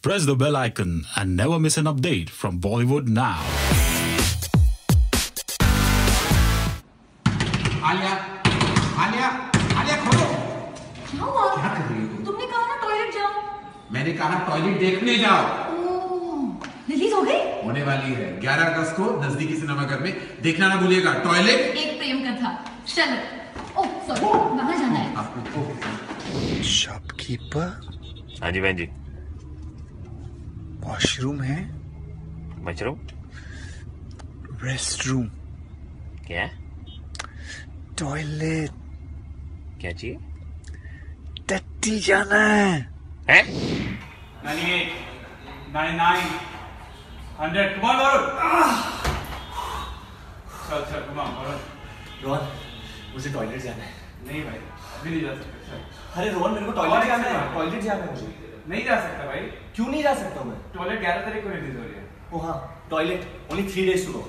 Press the bell icon and never miss an update from Bollywood now. Alia, Alia, Alia खोलो। क्या हुआ? क्या कर रही हो? तुमने कहा ना टॉयलेट जाओ। मैंने कहा टॉयलेट देखने जाओ। रिलीज हो गई? होने वाली है 11 अगस्त को नजदीकी सिनेमाघर में, देखना ना भूलिएगा। टॉयलेट एक प्रेम कथा। चलो। ओह सॉरी, वहां जाना है। शॉपकीपर। हाँ जी बहन जी। वॉशरूम है? मशरूम? Rest room? क्या? टॉयलेट? क्या चाहिए? टट्टी जाना है। हैं? 98, 99, 100. Come on, Varun. चल, come on, Varun. रोहन, मुझे टॉयलेट जाना है। नहीं भाई, अभी नहीं जा सकता। चल। अरे रोहन, मेरे को टॉयलेट जाना है। टॉयलेट जाना है मुझे। नहीं जा सकता भाई। क्यों नहीं जा सकता मैं? टॉयलेट 11 तारीख को रिलीज हो रही है। ओ हाँ, toilet only 3 days to go.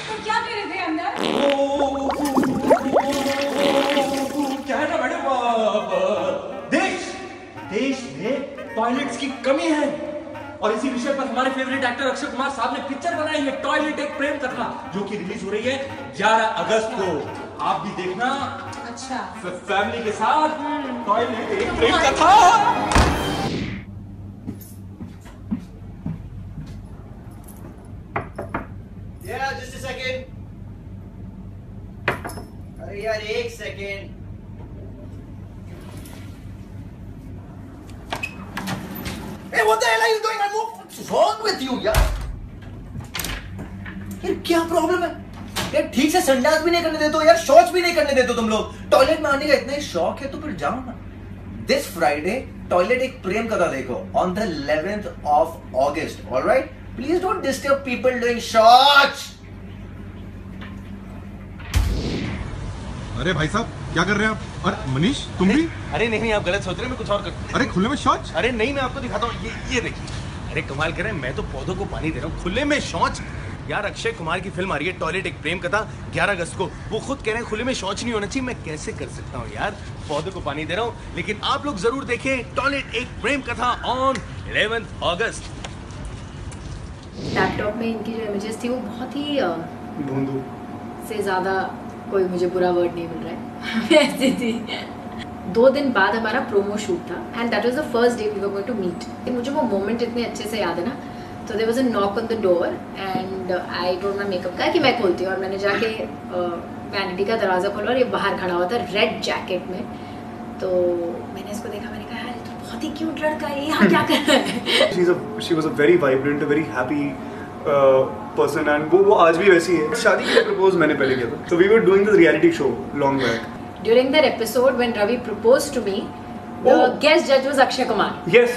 तो क्या कर रहे थे अंदर? क्या है ना मैडम, देश में टॉयलेट्स की कमी है और इसी विषय पर हमारे फेवरेट एक्टर अक्षय कुमार साहब ने पिक्चर बनाई है टॉयलेट एक प्रेम कथा, जो कि रिलीज हो रही है 11 अगस्त को। आप भी देखना। अच्छा। फैमिली के साथ टॉयलेट एक प्रेम कथा। Just a second. अरे यार एक second. Hey, what the hell are you doing? What's wrong with you, यार? यार क्या प्रॉब्लम है? यार ठीक से संडास भी नहीं करने देते हो यार, शौच भी नहीं करने देते हो तुम लोग। टॉयलेट में आने का इतना ही शौक है तो फिर जाओ ना। दिस फ्राइडे टॉयलेट एक प्रेम कथा देखो on the 11th of August. All right? Please don't disturb people doing शौच। अरे भाई साहब क्या कर रहे हैं आप? अरे मनीष तुम भी? अरे नहीं आप गलत सोच रहे हैं, मैं कुछ और कर। अरे खुले में शौच? अरे नहीं, मैं आपको दिखाता हूँ, ये देखिए। अरे कमाल कर रहे हैं, मैं तो पौधों को पानी दे रहा हूँ, खुले में शौच। यार अक्षय कुमार की फिल्म आ रही है टॉयलेट एक प्रेम कथा 11 अगस्त को। वो खुद कह रहे हैं खुले में शौच नहीं होना चाहिए, मैं कैसे कर सकता हूँ यार? पौधों को पानी दे रहा हूँ। लेकिन आप लोग जरूर देखें टॉयलेट एक प्रेम कथा ऑन 11th अगस्त। लैपटॉप में इनकी जो इमेजेस थी वो बहुत ही भोंदू से ज्यादा कोई मुझे बुरा वर्ड नहीं मिल रहा है ऐसी थी। 2 दिन बाद हमारा प्रोमो शूट था and that was the first day we were going to meet. मुझे वो मोमेंट इतने अच्छे से याद है ना। तो there was a knock on the door and I told my makeup guy कि मैं खोलती हूँ, और मैंने जाके वैनिटी का दरवाज़ा खोला और ये बाहर खड़ा हुआ था रेड जैकेट में। तो मैंने इसको देखा, मैंने कहा यार तो बहुत ही क्यूट लड़का है, यहाँ क्या कर रहा है? She was a very vibrant, a very happy person, and वो आज भी वैसी है। शादी के लिए प्रपोज मैंने पहले किया था। So we were doing this reality show long back. During that episode when Ravi proposed to me, the guest judge was Akshay Kumar. Yes,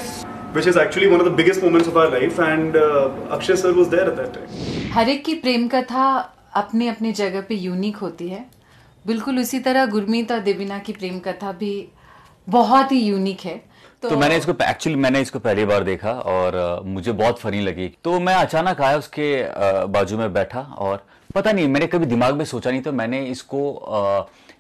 which is actually one of the biggest moments of our life, and Akshay sir was there at that time. हर एक की प्रेम कथा अपनी अपनी जगह पे unique होती है। बिल्कुल उसी तरह गुरमीत और देवीना की प्रेम कथा भी बहुत ही यूनिक है। तो मैंने इसको पहली बार देखा और मुझे बहुत फनी लगी। तो मैं अचानक आया उसके बाजू में बैठा और पता नहीं, मैंने कभी दिमाग में सोचा नहीं, तो मैंने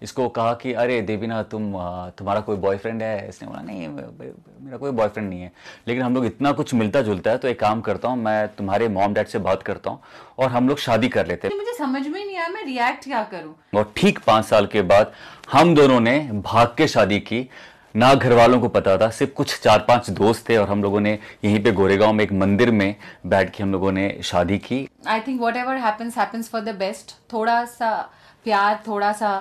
इसको कहा कि अरे देवीना तुम्हारा कोई बॉयफ्रेंड है? इसने बोला नहीं मेरा कोई बॉयफ्रेंड नहीं है, लेकिन हम लोग इतना कुछ मिलता जुलता है, तो एक काम करता हूँ, मैं तुम्हारे मॉम डैड से बात करता हूँ और हम लोग शादी कर लेते हैं। मुझे समझ में नहीं आया मैं रिएक्ट क्या करूँ। और ठीक 5 साल के बाद हम दोनों ने भाग के शादी की। ना घर वालों को पता था, सिर्फ कुछ 4-5 दोस्त थे और हम लोगों ने यहीं पे गोरेगांव में एक मंदिर में बैठ के हम लोगों ने शादी की। I think what ever happens for the best. थोड़ा सा प्यार, थोड़ा सा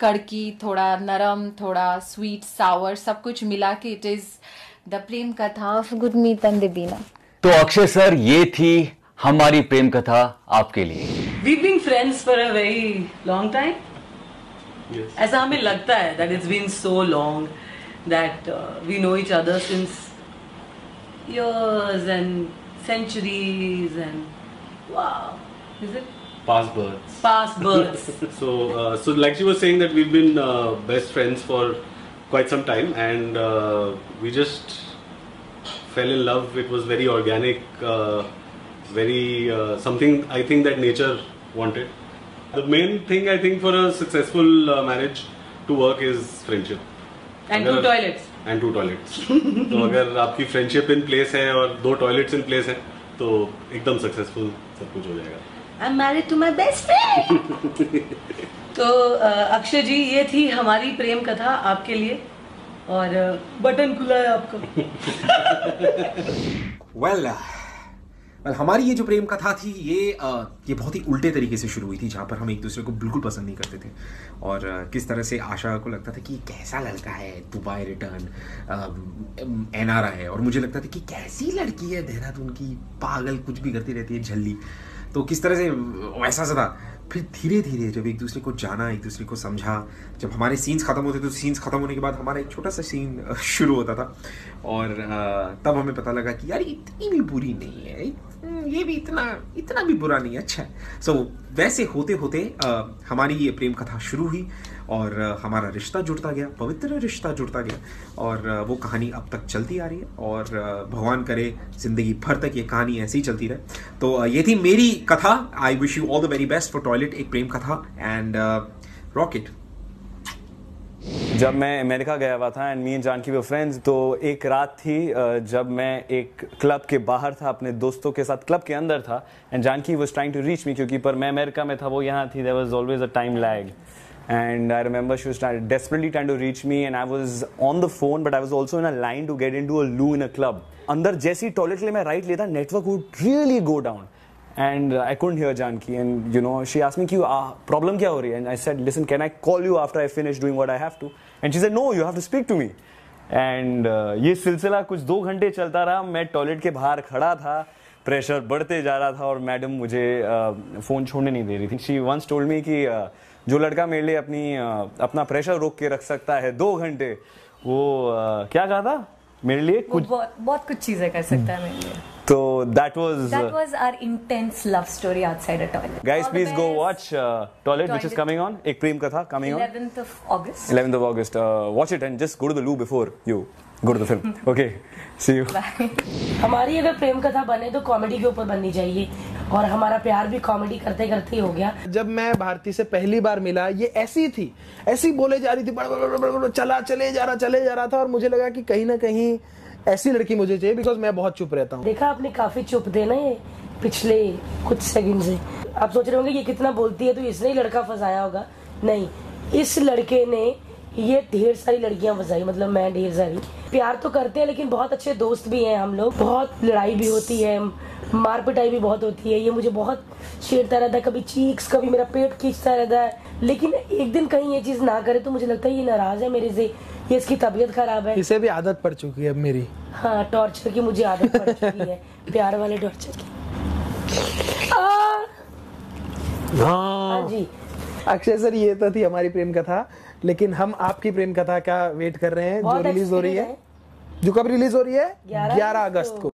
कड़की, थोड़ा नरम, थोड़ा स्वीट सावर, सब कुछ मिला के इट इज द प्रेम कथा ऑफ गुरमीत एंड देवीना। तो अक्षय सर, ये थी हमारी प्रेम कथा आपके लिए। We've been friends for a very long time. ऐसा हमें लगता है that it's been so long that we know each other since years and centuries and wow, is it? Past births. Past births. So like she was saying that we've been best friends for quite some time, and we just fell in love. It was very organic, very something I think that nature wanted. The main thing I think for a successful marriage to work is friendship. And 2 toilets. And 2 toilets. तो अगर आपकी friendship in place है और 2 toilets in place हैं, तो एकदम successful सब कुछ हो जाएगा. I'm married to my best friend. तो अक्षय जी, ये थी हमारी प्रेम कथा आपके लिए, और बटन खुला है आपका. Well, हमारी ये जो प्रेम कथा थी ये बहुत ही उल्टे तरीके से शुरू हुई थी, जहाँ पर हम एक दूसरे को बिल्कुल पसंद नहीं करते थे, और किस तरह से आशा को लगता था कि कैसा लड़का है, दुबई रिटर्न, NRI है, और मुझे लगता था कि कैसी लड़की है देहरादून की, पागल, कुछ भी करती रहती है, झल्ली. तो किस तरह से वैसा सा था. फिर धीरे धीरे जब एक दूसरे को जाना, एक दूसरे को समझा, जब हमारे सीन्स ख़त्म होते तो सीन्स ख़त्म होने के बाद हमारा एक छोटा सा सीन शुरू होता था, और तब हमें पता लगा कि यार इतनी भी बुरी नहीं है, ये भी इतना भी बुरा नहीं है, अच्छा है. सो वैसे होते होते हमारी ये प्रेम कथा शुरू हुई, और हमारा रिश्ता जुड़ता गया, पवित्र रिश्ता जुड़ता गया, और वो कहानी अब तक चलती आ रही है, और भगवान करे ज़िंदगी भर तक ये कहानी ऐसे ही चलती रहे. तो ये थी मेरी कथा. I wish you all the very best for toilet, एक प्रेम कथा, एंड रॉकेट. जब मैं अमेरिका गया हुआ था and me and Janaki were friends, तो एक रात थी जब मैं एक क्लब के बाहर था, अपने दोस्तों के साथ क्लब के अंदर था, and Janaki was trying to reach me, क्योंकि पर मैं अमेरिका में था, वो यहाँ थी. There was always a time lag, and I remember she was desperately trying to reach me, and I was on the phone, but I was also in a line to get into a loo in a club. अंदर जैसी toilet ले मैं right लेता, network would really go down, and I couldn't hear Janki, and you know she asked me कि problem क्या हो रही है, and I said, listen, can I call you after I finish doing what I have to, and she said, no, you have to speak to me. and ये सिलसिला कुछ 2 घंटे चलता रहा. मैं टॉयलेट के बाहर खड़ा था, प्रेशर बढ़ते जा रहा था, और मैडम मुझे फ़ोन छोड़ने नहीं दे रही थी. शी वंस टोल्ड मी कि जो लड़का मेरे लिए अपना प्रेशर रोक के रख सकता है 2 घंटे, वो क्या कहा था मेरे लिए, कुछ बहुत कुछ चीजें कर सकता है मेरे लिए. तो that was our intense love story outside a toilet. Guys, please go watch Toilet, which is coming on. एक प्रेम कथा coming on 11th of August. 11th of August. Watch it and just go to the loo before you go to the film. Okay, see you. Bye. हमारी अगर प्रेम कथा बने तो comedy के ऊपर बननी चाहिए, और हमारा प्यार भी कॉमेडी करते करते ही हो गया. जब मैं भारती से पहली बार मिला, ये ऐसी थी, ऐसी बोले जा रही थी, चले जा रहा था, और मुझे लगा कि कहीं ना कहीं ऐसी लड़की मुझे चाहिए, बिकॉज मैं बहुत चुप रहता हूँ. देखा आपने, काफी चुप थे ना ये पिछले कुछ सेकंड से. आप सोच रहे होंगे ये कितना बोलती है तो इसने ही लड़का फंसाया होगा. नहीं, इस लड़के ने ये ढेर सारी लड़कियां फंसाई, मतलब मैं ढेर सारी. प्यार तो करते हैं, लेकिन बहुत अच्छे दोस्त भी हैं हम लोग. बहुत लड़ाई भी होती है, मार पिटाई भी बहुत होती है. ये मुझे बहुत छेड़ता रहता है, कभी चीक्स, कभी मेरा पेट खींचता रहता है. लेकिन एक दिन कहीं ये चीज ना करे तो मुझे लगता है ये नाराज है मेरे से, ये इसकी तबीयत खराब है. इसे भी आदत पड़ चुकी है अब मेरी. हाँ, टॉर्चर की मुझे आदत पड़ चुकी है, प्यार वाले टॉर्चर की. हाँ जी अक्षय सर, ये तो थी हमारी प्रेम कथा, लेकिन हम आपकी प्रेम कथा का वेट कर रहे हैं, जो रिलीज हो रही है, जो कब रिलीज हो रही है, 11 अगस्त को.